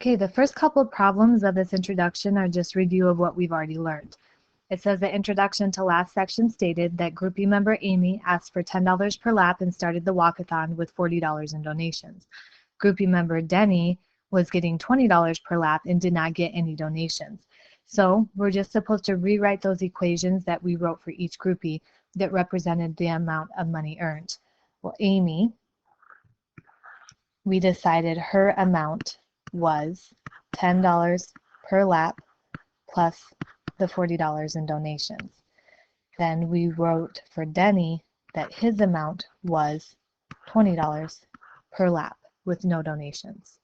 Okay, the first couple of problems of this introduction are just review of what we've already learned. It says the introduction to last section stated that groupie member Amy asked for $10 per lap and started the walkathon with $40 in donations. Groupie member Denny was getting $20 per lap and did not get any donations. So we're just supposed to rewrite those equations that we wrote for each groupie that represented the amount of money earned. Well, Amy, we decided her amount was $10 per lap plus the $40 in donations. Then we wrote for Denny that his amount was $20 per lap with no donations.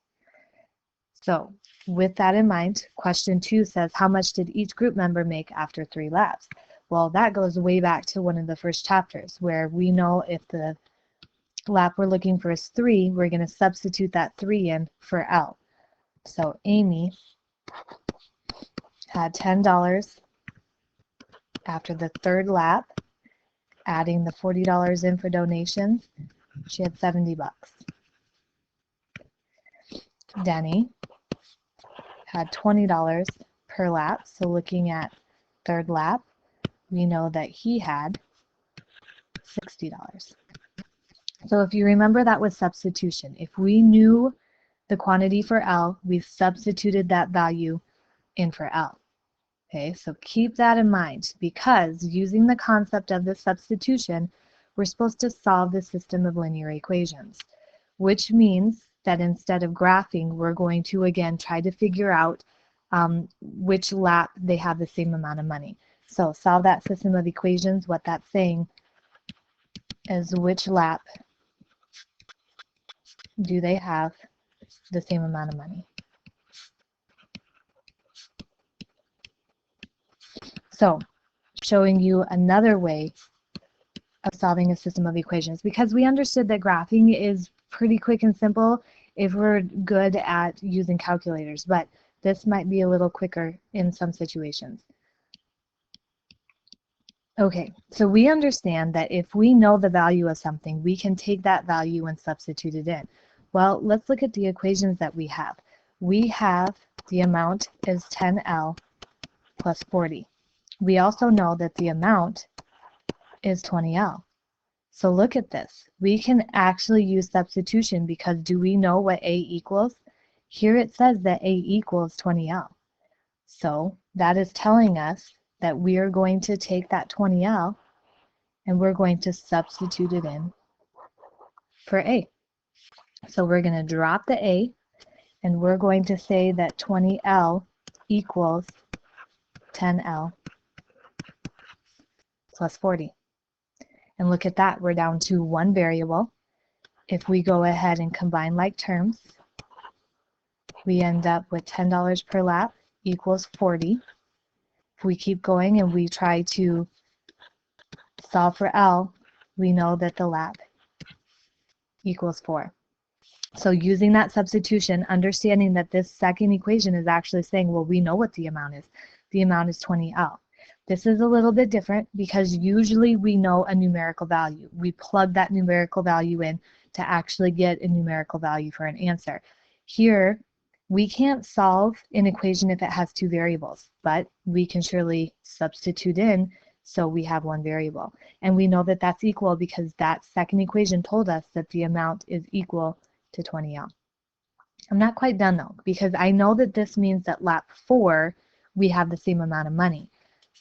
So with that in mind, question 2 says, how much did each group member make after 3 laps? Well, that goes way back to one of the first chapters where we know if the lap we're looking for is 3, we're going to substitute that 3 in for L. So Amy had $10 after the 3rd lap, adding the $40 in for donations, she had $70. Denny had $20 per lap, so looking at 3rd lap, we know that he had $60. So if you remember, that was substitution. If we knew the quantity for L, we substituted that value in for L. Okay, so keep that in mind, because using the concept of the substitution, we're supposed to solve the system of linear equations, which means that instead of graphing, we're going to again try to figure out which lap they have the same amount of money. So solve that system of equations. What that's saying is which lap do they have the same amount of money. So showing you another way of solving a system of equations, because we understood that graphing is pretty quick and simple if we're good at using calculators, but this might be a little quicker in some situations. Okay, so we understand that if we know the value of something, we can take that value and substitute it in. Well, let's look at the equations that we have. We have the amount is 10L plus 40. We also know that the amount is 20L. So look at this. We can actually use substitution because do we know what A equals? Here it says that A equals 20L. So that is telling us that we are going to take that 20L and we're going to substitute it in for A. So we're going to drop the A and we're going to say that 20L equals 10L plus 40. And look at that, we're down to one variable. If we go ahead and combine like terms, we end up with $10 per lap equals 40. If we keep going and we try to solve for L, we know that the lap equals 4. So using that substitution, understanding that this second equation is actually saying, well, we know what the amount is. The amount is 20L. This is a little bit different because usually we know a numerical value. We plug that numerical value in to actually get a numerical value for an answer. Here, we can't solve an equation if it has 2 variables, but we can surely substitute in so we have one variable. And we know that that's equal because that second equation told us that the amount is equal to 20L. I'm not quite done though, because I know that this means that lap 4, we have the same amount of money.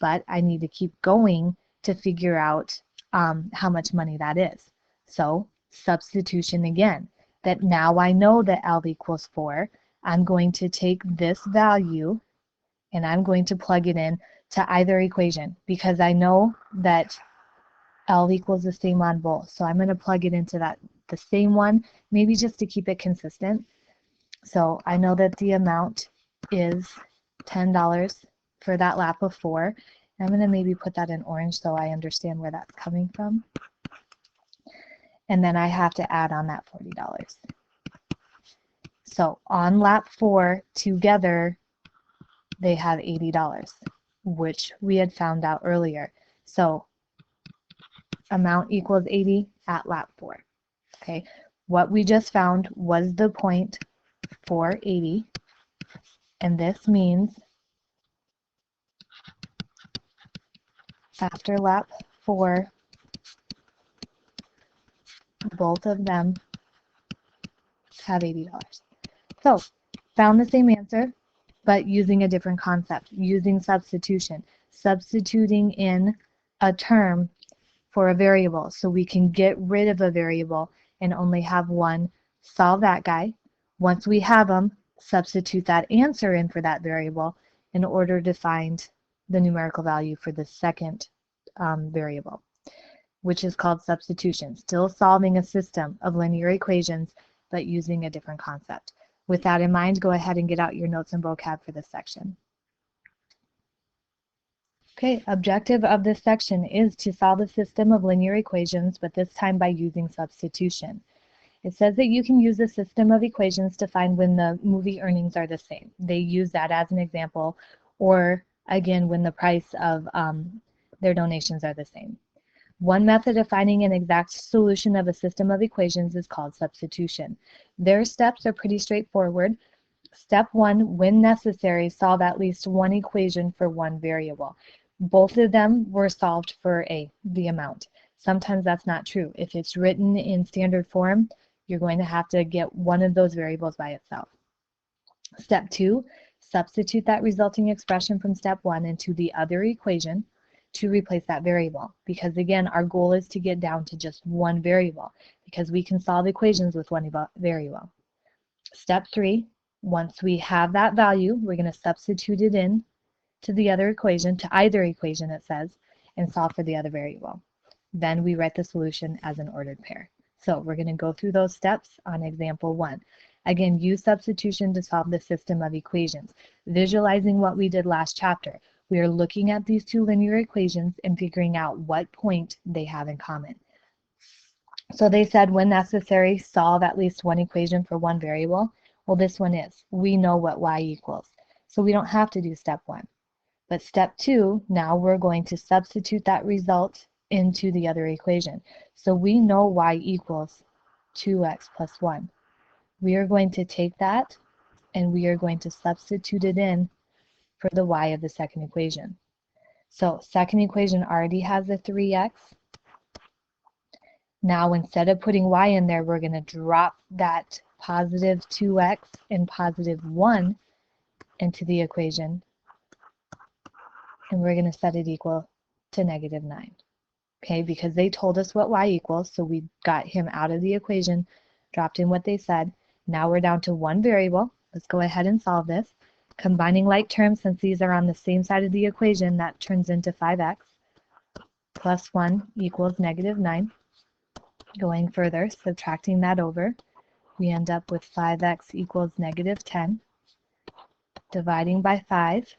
But I need to keep going to figure out how much money that is. So substitution again, that now I know that L equals 4. I'm going to take this value and I'm going to plug it in to either equation because I know that L equals the same on both. So I'm going to plug it into the same one, maybe just to keep it consistent. So I know that the amount is $10 for that lap of 4. I'm going to maybe put that in orange so I understand where that's coming from. And then I have to add on that $40. So on lap 4 together, they have $80, which we had found out earlier. So amount equals 80 at lap 4. Okay, what we just found was the point for 80. And this means after lap 4, both of them have $80. So, found the same answer, but using a different concept, using substitution, substituting in a term for a variable. So we can get rid of a variable and only have one, solve that guy. Once we have them, substitute that answer in for that variable in order to find the numerical value for the second variable, which is called substitution. Still solving a system of linear equations, but using a different concept. With that in mind, go ahead and get out your notes and vocab for this section. Okay, objective of this section is to solve a system of linear equations, but this time by using substitution. It says that you can use a system of equations to find when the movie earnings are the same. They use that as an example, or again, when the price of their donations are the same. One method of finding an exact solution of a system of equations is called substitution. Their steps are pretty straightforward. Step 1, when necessary, solve at least one equation for one variable. Both of them were solved for the amount. Sometimes that's not true. If it's written in standard form, you're going to have to get one of those variables by itself. Step 2, substitute that resulting expression from step 1 into the other equation to replace that variable. Because again, our goal is to get down to just one variable, because we can solve equations with one variable. Step 3, once we have that value, we're going to substitute it in to the other equation, to either equation it says, and solve for the other variable. Then we write the solution as an ordered pair. So we're going to go through those steps on example 1. Again, use substitution to solve the system of equations. Visualizing what we did last chapter, we are looking at these two linear equations and figuring out what point they have in common. So they said, when necessary, solve at least one equation for one variable. Well, this one is. We know what y equals. So we don't have to do step 1. But step 2, now we're going to substitute that result into the other equation. So we know y equals 2x plus 1. We are going to take that and we are going to substitute it in for the y of the second equation. So second equation already has a 3x. Now instead of putting y in there, we're going to drop that positive 2x and positive 1 into the equation, and we're going to set it equal to negative 9. Okay, because they told us what y equals, so we got him out of the equation, dropped in what they said. Now we're down to one variable. Let's go ahead and solve this. Combining like terms, since these are on the same side of the equation, that turns into 5x plus 1 equals negative 9. Going further, subtracting that over, we end up with 5x equals negative 10. Dividing by 5,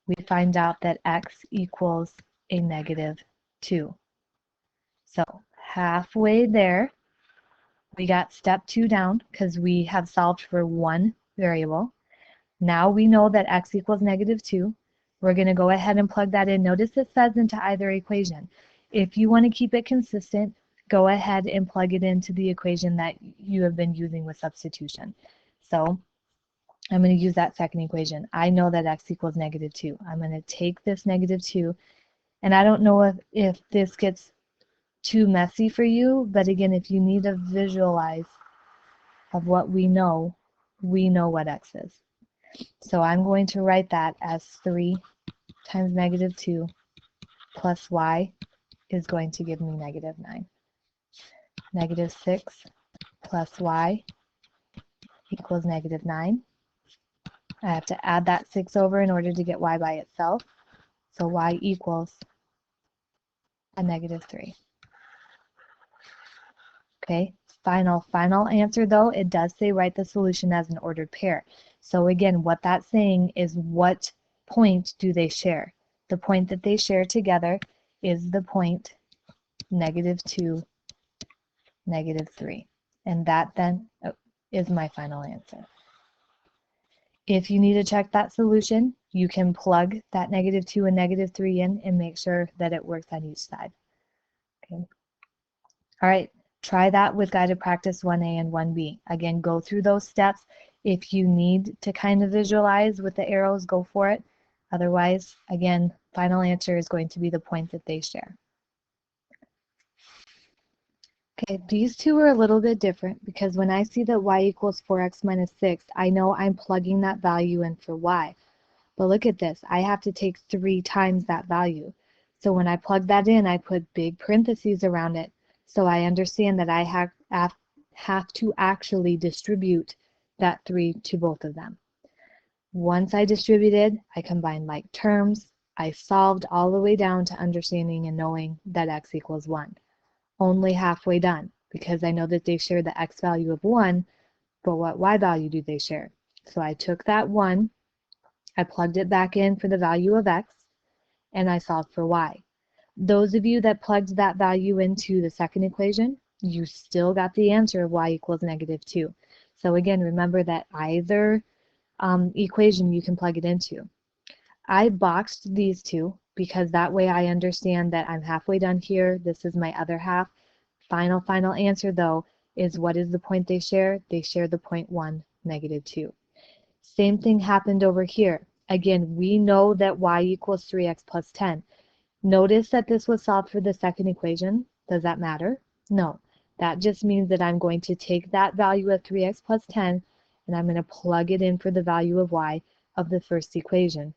we find out that x equals a negative 2. So halfway there, we got step 2 down because we have solved for one variable. Now we know that x equals negative 2. We're going to go ahead and plug that in. Notice it says into either equation. If you want to keep it consistent, go ahead and plug it into the equation that you have been using with substitution. So I'm going to use that second equation. I know that x equals negative 2. I'm going to take this negative 2, and I don't know if this gets too messy for you, but again, if you need to visualize of what we know what x is. So I'm going to write that as 3 times negative 2 plus y is going to give me negative 9. Negative 6 plus y equals negative 9. I have to add that 6 over in order to get y by itself. So y equals a negative 3. Okay, final answer though, it does say write the solution as an ordered pair. So again, what that's saying is what point do they share? The point that they share together is the point negative 2, negative 3. And that then is my final answer. If you need to check that solution, you can plug that negative 2 and negative 3 in and make sure that it works on each side. Okay. All right, try that with guided practice 1A and 1B. Again, go through those steps. If you need to kind of visualize with the arrows, go for it. Otherwise, again, final answer is going to be the point that they share. Okay, these two are a little bit different because when I see that y equals 4x minus 6, I know I'm plugging that value in for y. But look at this, I have to take 3 times that value. So when I plug that in, I put big parentheses around it. So I understand that I have to actually distribute that 3 to both of them. Once I distributed, I combined like terms. I solved all the way down to understanding and knowing that x equals 1. Only halfway done because I know that they share the x value of 1, but what y value do they share? So I took that 1, I plugged it back in for the value of x, and I solved for y. Those of you that plugged that value into the second equation, you still got the answer of y equals -2. So again, remember that either equation you can plug it into. I boxed these two because that way I understand that I'm halfway done here. This is my other half. Final answer though is what is the point they share? They share the point 1, -2. Same thing happened over here. Again, we know that y equals 3x plus 10. Notice that this was solved for the second equation. Does that matter? No. That just means that I'm going to take that value of 3x plus 10 and I'm going to plug it in for the value of y of the first equation.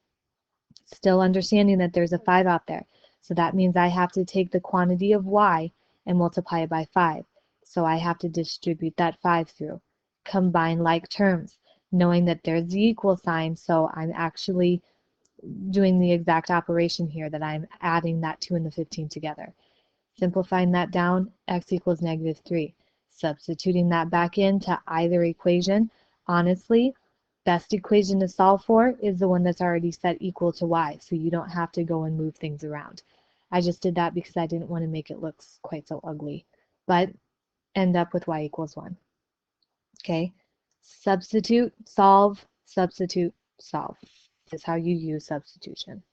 Still understanding that there's a 5 out there. So that means I have to take the quantity of y and multiply it by 5. So I have to distribute that 5 through. Combine like terms, knowing that there's the equal sign, so I'm actually doing the exact operation here that I'm adding that 2 and the 15 together. Simplifying that down, x equals -3. Substituting that back into either equation, honestly, best equation to solve for is the one that's already set equal to y, so you don't have to go and move things around. I just did that because I didn't want to make it look quite so ugly, but end up with y equals 1. Okay, substitute, solve, substitute, solve is how you use substitution.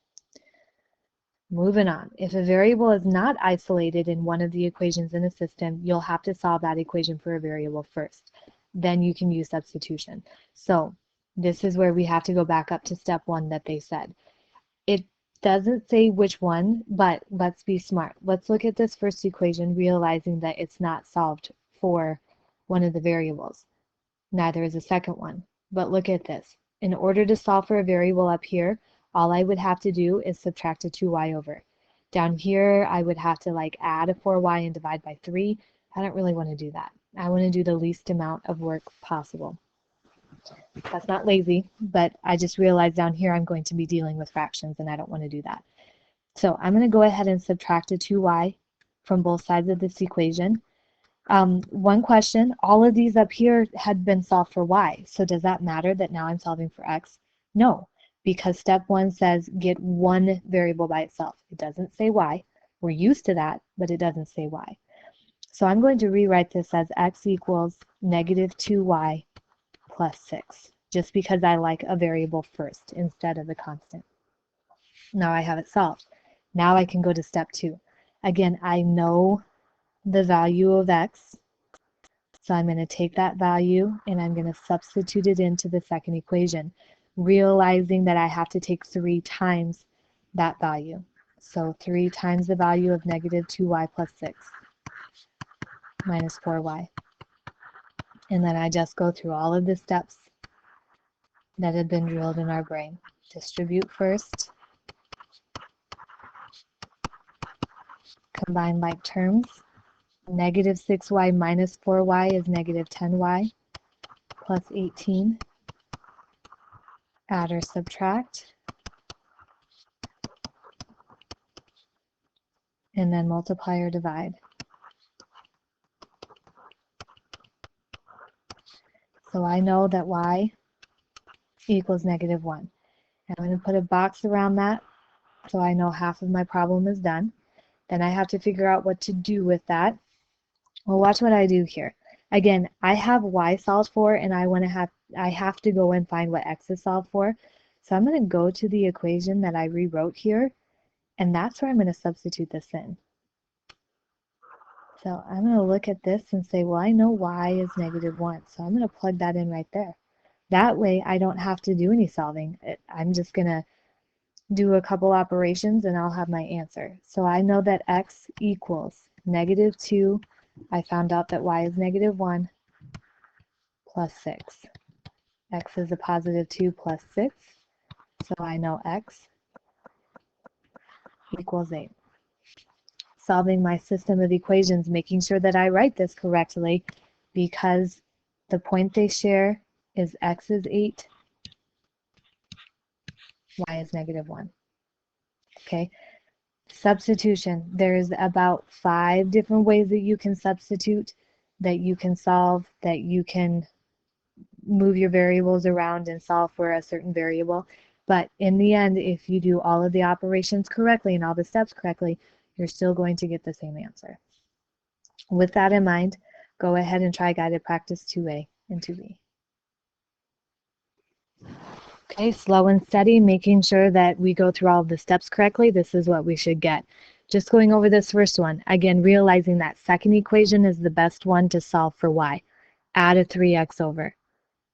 Moving on, if a variable is not isolated in one of the equations in a system, you'll have to solve that equation for a variable first. Then you can use substitution. So this is where we have to go back up to step 1 that they said. It doesn't say which one, but let's be smart. Let's look at this first equation, realizing that it's not solved for one of the variables. Neither is the second one. But look at this. In order to solve for a variable up here, all I would have to do is subtract a 2y over. Down here, I would have to like add a 4y and divide by 3. I don't really want to do that. I want to do the least amount of work possible. That's not lazy, but I just realized down here I'm going to be dealing with fractions and I don't want to do that. So I'm going to go ahead and subtract a 2y from both sides of this equation. One question, all of these up here had been solved for y, so does that matter that now I'm solving for x? No, because step 1 says get one variable by itself. It doesn't say y. We're used to that, but it doesn't say y. So I'm going to rewrite this as x equals -2y plus 6, just because I like a variable first instead of a constant. Now I have it solved. Now I can go to step 2. Again, I know the value of x, so I'm going to take that value and I'm going to substitute it into the second equation, realizing that I have to take 3 times that value. So 3 times the value of -2y plus 6 minus 4y. And then I just go through all of the steps that have been drilled in our brain. Distribute first, combine like terms. -6y minus 4y is -10y plus 18. Add or subtract. And then multiply or divide. So I know that y equals -1. I'm going to put a box around that so I know half of my problem is done. Then I have to figure out what to do with that. Well, watch what I do here. Again, I have y solved for, and I have to go and find what x is solved for. So I'm going to go to the equation that I rewrote here, and that's where I'm going to substitute this in. So I'm going to look at this and say, well, I know y is -1, so I'm going to plug that in right there. That way I don't have to do any solving. I'm just going to do a couple operations and I'll have my answer. So I know that x equals -2. I found out that y is -1 plus 6. X is a +2 plus 6. So I know x equals 8. Solving my system of equations, making sure that I write this correctly because the point they share is x is 8, y is -1. Okay. Substitution. There's about 5 different ways that you can substitute, that you can solve, that you can move your variables around and solve for a certain variable. But in the end, if you do all of the operations correctly and all the steps correctly, you're still going to get the same answer. With that in mind, go ahead and try guided practice 2A and 2B. Okay, slow and steady, making sure that we go through all of the steps correctly. This is what we should get. Just going over this first one, again, realizing that second equation is the best one to solve for y. Add a 3x over.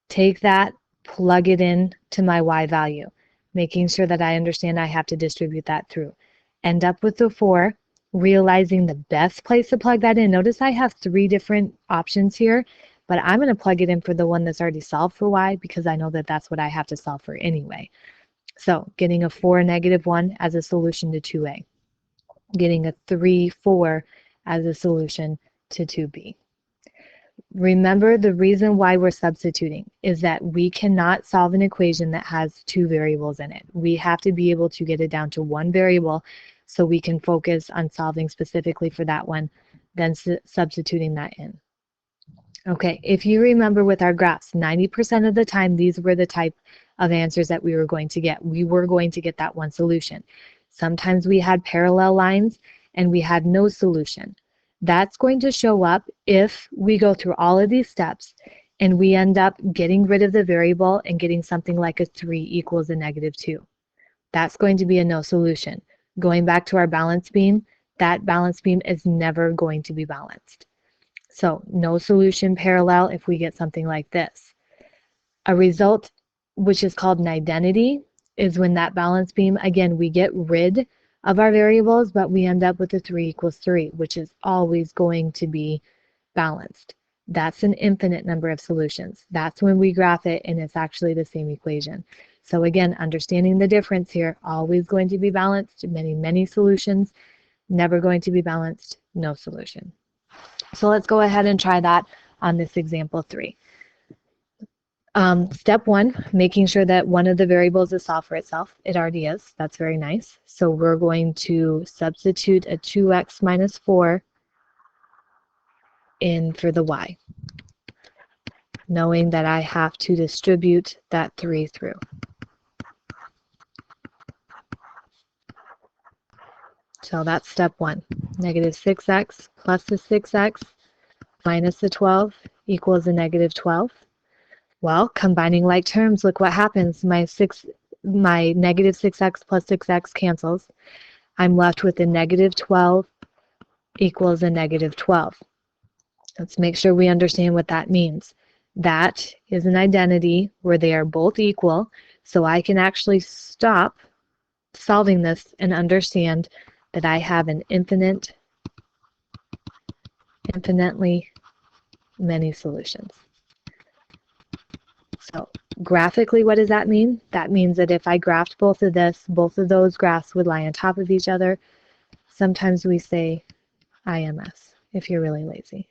Take that, plug it in to my y value, making sure that I understand I have to distribute that through. End up with the 4, realizing the best place to plug that in. Notice I have 3 different options here, but I'm going to plug it in for the one that's already solved for y because I know that that's what I have to solve for anyway. So getting a 4, -1 as a solution to 2a. Getting a 3, 4 as a solution to 2b. Remember, the reason why we're substituting is that we cannot solve an equation that has 2 variables in it. We have to be able to get it down to 1 variable so we can focus on solving specifically for that one, then substituting that in. Okay, if you remember with our graphs, 90% of the time these were the type of answers that we were going to get. We were going to get that one solution. Sometimes we had parallel lines and we had no solution. That's going to show up if we go through all of these steps and we end up getting rid of the variable and getting something like a 3 equals a -2. That's going to be a no solution. Going back to our balance beam, that balance beam is never going to be balanced. So no solution parallel if we get something like this. A result, which is called an identity, is when that balance beam, again, we get rid of our variables, but we end up with a 3 equals 3, which is always going to be balanced. That's an infinite number of solutions. That's when we graph it and it's actually the same equation. So again, understanding the difference here, always going to be balanced, many, many solutions, never going to be balanced, no solution. So let's go ahead and try that on this example 3. Step 1, making sure that one of the variables is solved for itself. It already is. That's very nice. So we're going to substitute a 2x minus 4 in for the y, knowing that I have to distribute that 3 through. So that's step 1. -6x plus the 6x minus the 12 equals a -12. Well, combining like terms, look what happens. My -6x plus 6x cancels. I'm left with a -12 equals a -12. Let's make sure we understand what that means. That is an identity where they are both equal, so I can actually stop solving this and understand that I have an infinitely many solutions. So graphically, what does that mean? That means that if I graphed both of those graphs would lie on top of each other. Sometimes we say IMS if you're really lazy.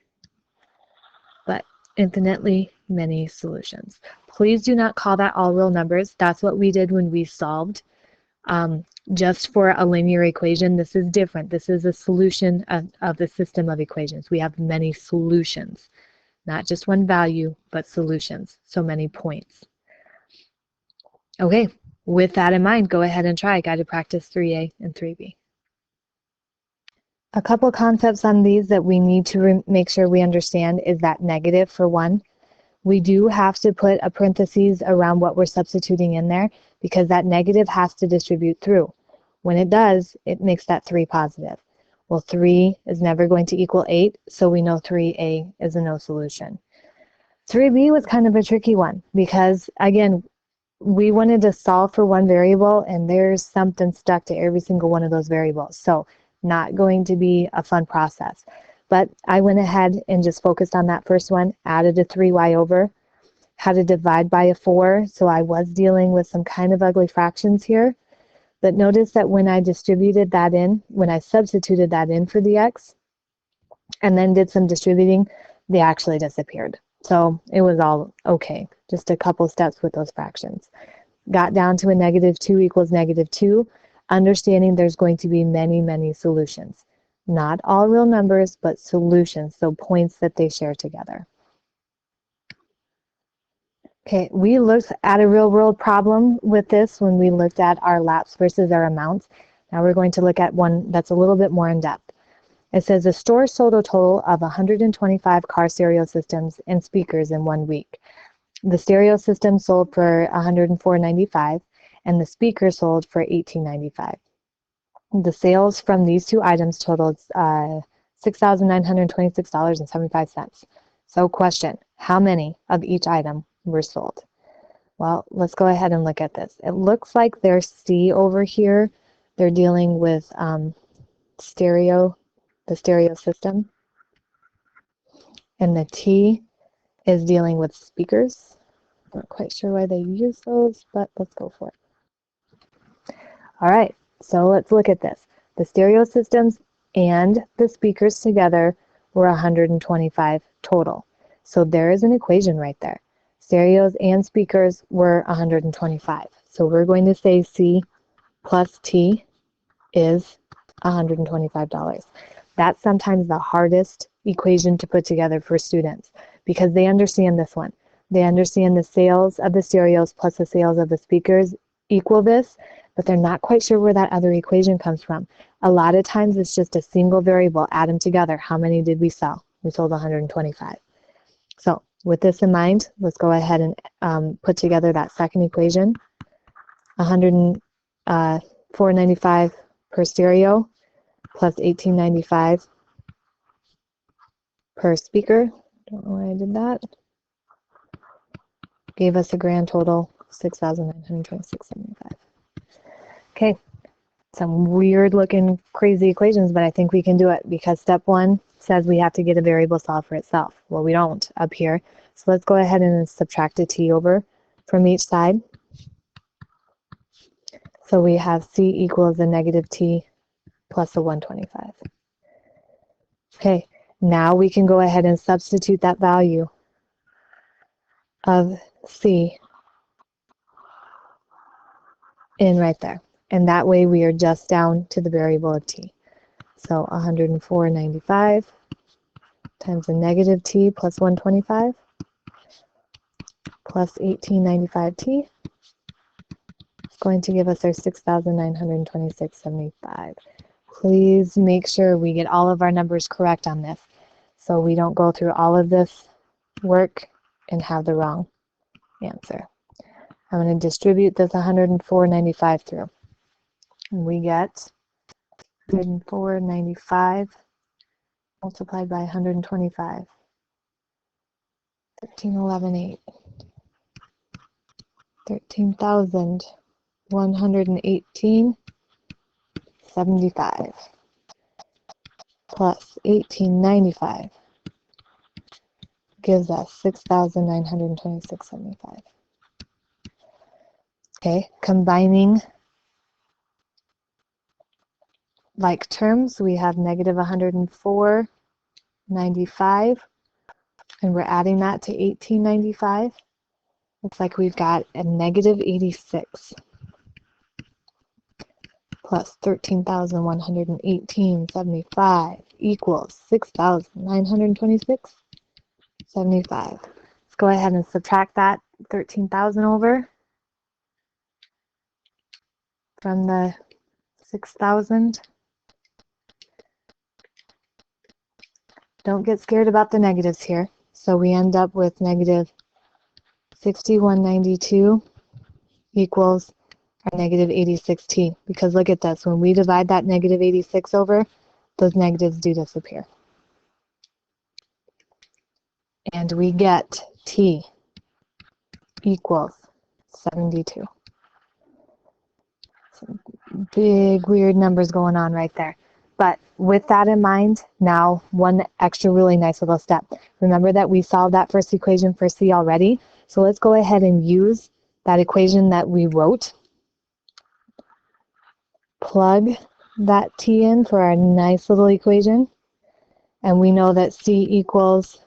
But infinitely many solutions. Please do not call that all real numbers. That's what we did when we solved just for a linear equation. This is different. This is a solution of the system of equations. We have many solutions. Not just one value, but solutions. So many points. Okay, with that in mind, go ahead and try guided practice 3A and 3B. A couple concepts on these that we need to make sure we understand is that negative, for one. We do have to put a parentheses around what we're substituting in there because that negative has to distribute through. When it does, it makes that 3 positive. Well, 3 is never going to equal 8, so we know 3A is a no solution. 3b was kind of a tricky one because, again, we wanted to solve for one variable and there's something stuck to every single one of those variables. So not going to be a fun process. But I went ahead and just focused on that first one, added a 3y over, had to divide by a 4. So I was dealing with some kind of ugly fractions here. But notice that when I distributed that in, when I substituted that in for the x, and then did some distributing, they actually disappeared. So it was all okay, just a couple steps with those fractions. Got down to a -2 equals -2, understanding there's going to be many, many solutions. Not all real numbers, but solutions, so points that they share together. Okay, we looked at a real world problem with this when we looked at our laps versus our amounts. Now we're going to look at one that's a little bit more in depth. It says the store sold a total of 125 car stereo systems and speakers in 1 week. The stereo system sold for $104.95 and the speaker sold for $18.95. The sales from these two items totaled $6,926.75. So question, how many of each item were sold? Well, let's go ahead and look at this. It looks like there's C over here. They're dealing with the stereo system. And the T is dealing with speakers. Not quite sure why they use those, but let's go for it. All right, so let's look at this. The stereo systems and the speakers together were 125 total. So there is an equation right there. Stereos and speakers were 125. So we're going to say C plus T is $125. That's sometimes the hardest equation to put together for students because they understand this one. They understand the sales of the stereos plus the sales of the speakers equal this, but they're not quite sure where that other equation comes from. A lot of times it's just a single variable, add them together. How many did we sell? We sold 125. So with this in mind, let's go ahead and put together that second equation. $495 per stereo plus $18.95 per speaker. Don't know why I did that. Gave us a grand total $6,926.75. Okay, some weird looking crazy equations, but I think we can do it because step one says we have to get a variable solve for itself. Well, we don't up here. So let's go ahead and subtract a t over from each side. So we have c equals a -t plus a 125. Okay, now we can go ahead and substitute that value of c in right there. And that way we are just down to the variable of t. So 104.95 times a -t plus 125 plus 18.95t is going to give us our 6,926.75. Please make sure we get all of our numbers correct on this so we don't go through all of this work and have the wrong answer. I'm going to distribute this 104.95 through. And we get 104.95 multiplied by 125. 13,11,8. 13,118.75 plus 18.95 gives us 6,926.75. Okay, combining like terms, we have -104.95, and we're adding that to 18.95. Looks like we've got a -86 plus 13,118.75 equals 6,926.75. Let's go ahead and subtract that 13,000 over from the 6,000. Don't get scared about the negatives here. So we end up with -6192 equals our -86t. Because look at this, when we divide that -86 over, those negatives do disappear. And we get T equals 72. Some big weird numbers going on right there. But with that in mind, now one extra really nice little step. Remember that we solved that first equation for C already. So let's go ahead and use that equation that we wrote. Plug that T in for our nice little equation. And we know that C equals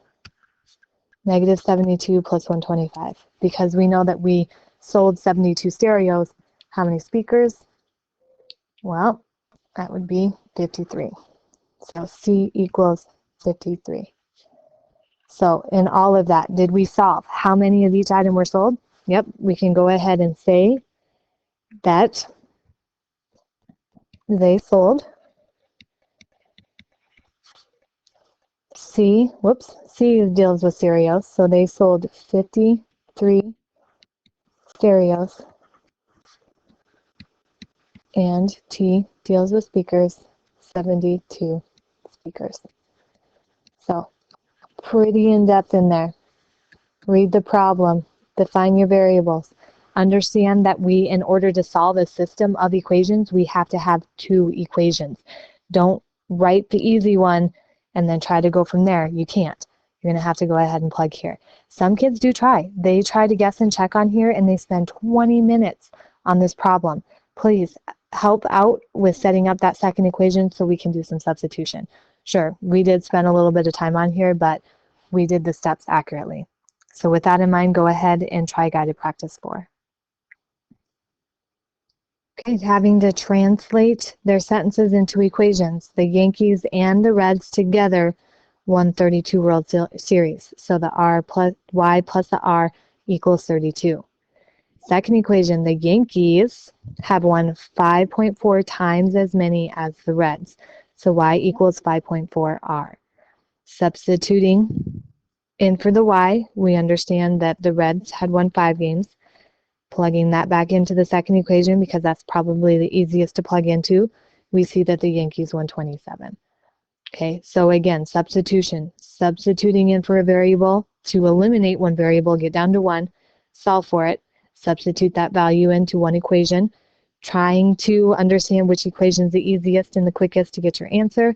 negative 72 plus 125. Because we know that we sold 72 stereos. How many speakers? Well, that would be 53. So C equals 53. So in all of that, did we solve how many of each item were sold? Yep, we can go ahead and say that they sold C deals with stereos, so they sold 53 stereos, and T deals with speakers, 72 speakers. So pretty in-depth in there. Read the problem, define your variables. Understand that we, in order to solve a system of equations, we have to have two equations. Don't write the easy one and then try to go from there. You can't. You're going to have to go ahead and plug here. Some kids do try. They try to guess and check on here, and they spend 20 minutes on this problem. Please help out with setting up that second equation so we can do some substitution. Sure, we did spend a little bit of time on here, but we did the steps accurately. So with that in mind, go ahead and try guided practice 4. Okay, having to translate their sentences into equations. The Yankees and the Reds together won 32 World Series. So the Y plus the R equals 32. Second equation, the Yankees have won 5.4 times as many as the Reds. So Y equals 5.4 R. Substituting in for the Y, we understand that the Reds had won 5 games. Plugging that back into the second equation, because that's probably the easiest to plug into, we see that the Yankees won 27. Okay, so again, substitution. Substituting in for a variable to eliminate one variable, get down to 1, solve for it, substitute that value into one equation, trying to understand which equation is the easiest and the quickest to get your answer,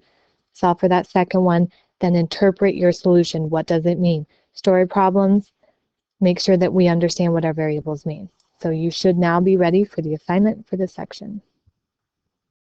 solve for that second one, then interpret your solution. What does it mean? Story problems, make sure that we understand what our variables mean. So you should now be ready for the assignment for this section.